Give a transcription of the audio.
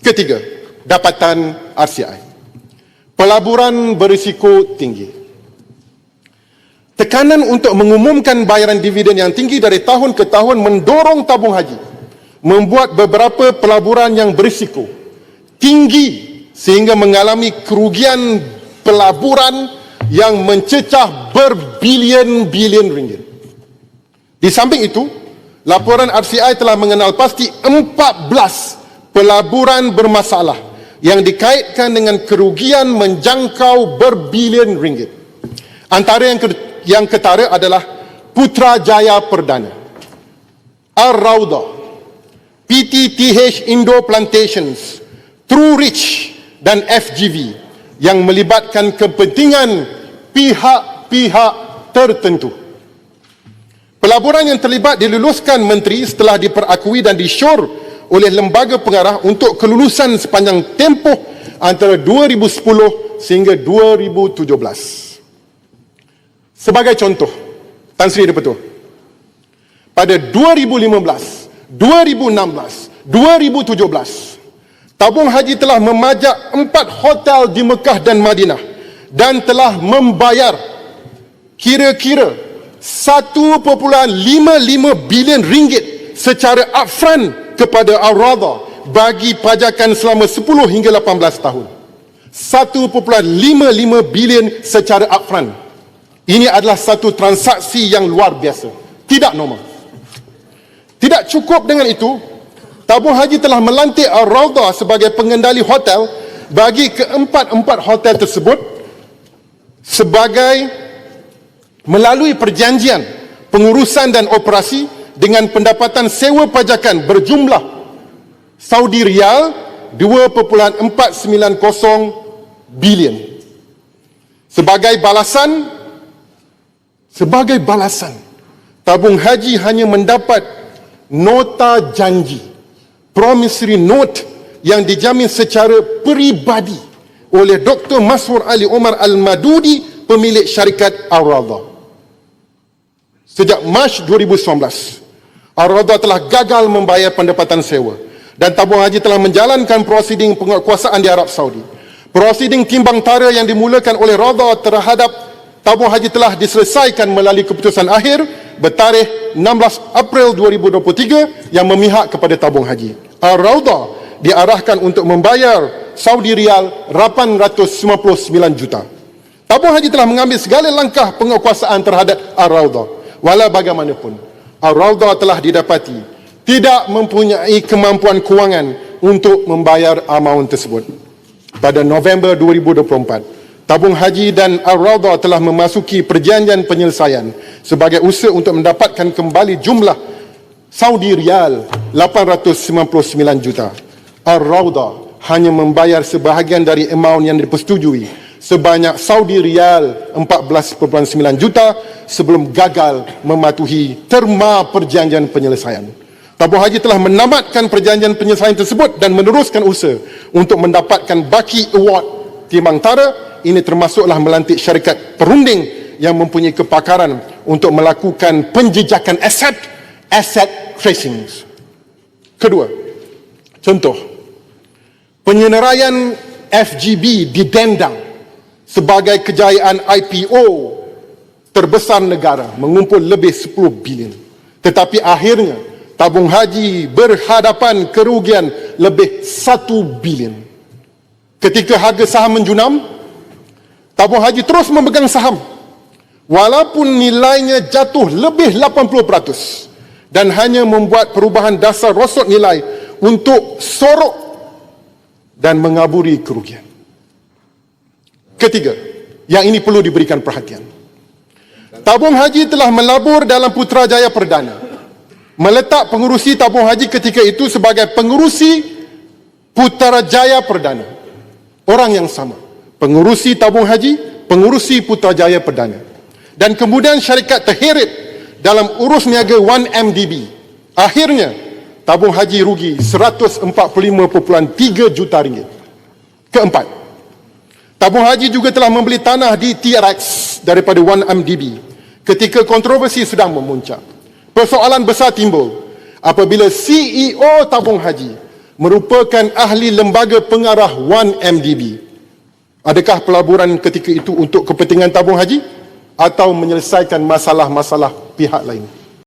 Ketiga, dapatan RCI. Pelaburan berisiko tinggi. Tekanan untuk mengumumkan bayaran dividen yang tinggi dari tahun ke tahun mendorong tabung haji, membuat beberapa pelaburan yang berisiko tinggi sehingga mengalami kerugian pelaburan yang mencecah berbilion-bilion ringgit. Di samping itu, laporan RCI telah mengenal pasti 14 pelaburan bermasalah yang dikaitkan dengan kerugian menjangkau berbilion ringgit. Antara yang ketara adalah Putrajaya Perdana, Ar-Raudah, PTTH Indo Plantations, True Rich dan FGV yang melibatkan kepentingan pihak-pihak tertentu. Pelaburan yang terlibat diluluskan menteri setelah diperakui dan disyor oleh lembaga pengarah untuk kelulusan sepanjang tempoh antara 2010 sehingga 2017. Sebagai contoh, Tan Sri Dato', pada 2015, 2016, 2017, tabung haji telah memajak 4 hotel di Mekah dan Madinah dan telah membayar kira-kira 1.55 bilion ringgit secara upfront kepada Ar-Raudah bagi pajakan selama 10 hingga 18 tahun. 1.55 bilion secara upfront. Ini adalah satu transaksi yang luar biasa, tidak normal. Tidak cukup dengan itu, tabung haji telah melantik Ar-Raudah sebagai pengendali hotel bagi keempat-empat hotel tersebut sebagai melalui perjanjian pengurusan dan operasi dengan pendapatan sewa pajakan berjumlah Saudi Rial 2.490 bilion. Sebagai balasan, tabung haji hanya mendapat nota janji, promissory note yang dijamin secara peribadi oleh Dr. Masroor Ali Omar Al-Madudi, pemilik syarikat Ar-Raudah. Sejak Mac 2019, Ar-Raudah telah gagal membayar pendapatan sewa dan tabung haji telah menjalankan prosiding penguatkuasaan di Arab Saudi. Prosiding timbang tara yang dimulakan oleh Raudah terhadap tabung haji telah diselesaikan melalui keputusan akhir bertarikh 16 April 2023 yang memihak kepada tabung haji. Ar-Raudah diarahkan untuk membayar Saudi Rial 899 juta. Tabung haji telah mengambil segala langkah penguatkuasaan terhadap Ar-Raudah. Walau bagaimanapun, Ar-Raudah telah didapati tidak mempunyai kemampuan kewangan untuk membayar amaun tersebut. Pada November 2024, tabung haji dan Ar-Raudah telah memasuki perjanjian penyelesaian sebagai usaha untuk mendapatkan kembali jumlah Saudi Rial 899 juta. Ar-Raudah hanya membayar sebahagian dari amaun yang dipersetujui sebanyak Saudi Rial 14.9 juta sebelum gagal mematuhi terma perjanjian penyelesaian. Tabung haji telah menamatkan perjanjian penyelesaian tersebut dan meneruskan usaha untuk mendapatkan baki award timbang tara. Ini termasuklah melantik syarikat perunding yang mempunyai kepakaran untuk melakukan penjejakan asset tracing. Kedua, contoh, penyeneraian FGB didendang sebagai kejayaan IPO terbesar negara, mengumpul lebih 10 bilion. Tetapi akhirnya tabung haji berhadapan kerugian lebih 1 bilion. Ketika harga saham menjunam, tabung haji terus memegang saham walaupun nilainya jatuh lebih 80% dan hanya membuat perubahan dasar rosot nilai untuk sorok dan mengaburi kerugian. Ketiga, yang ini perlu diberikan perhatian. Tabung haji telah melabur dalam Putrajaya Perdana, meletak pengurusi tabung haji ketika itu sebagai pengurusi Putrajaya Perdana. Orang yang sama, pengurusi tabung haji, pengurusi Putrajaya Perdana. Dan kemudian syarikat terheret dalam urus niaga 1MDB. Akhirnya, tabung haji rugi 145.3 juta ringgit. Keempat, tabung haji juga telah membeli tanah di TRX daripada 1MDB ketika kontroversi sedang memuncak. Persoalan besar timbul apabila CEO tabung haji merupakan ahli lembaga pengarah 1MDB. Adakah pelaburan ketika itu untuk kepentingan tabung haji atau menyelesaikan masalah-masalah pihak lain?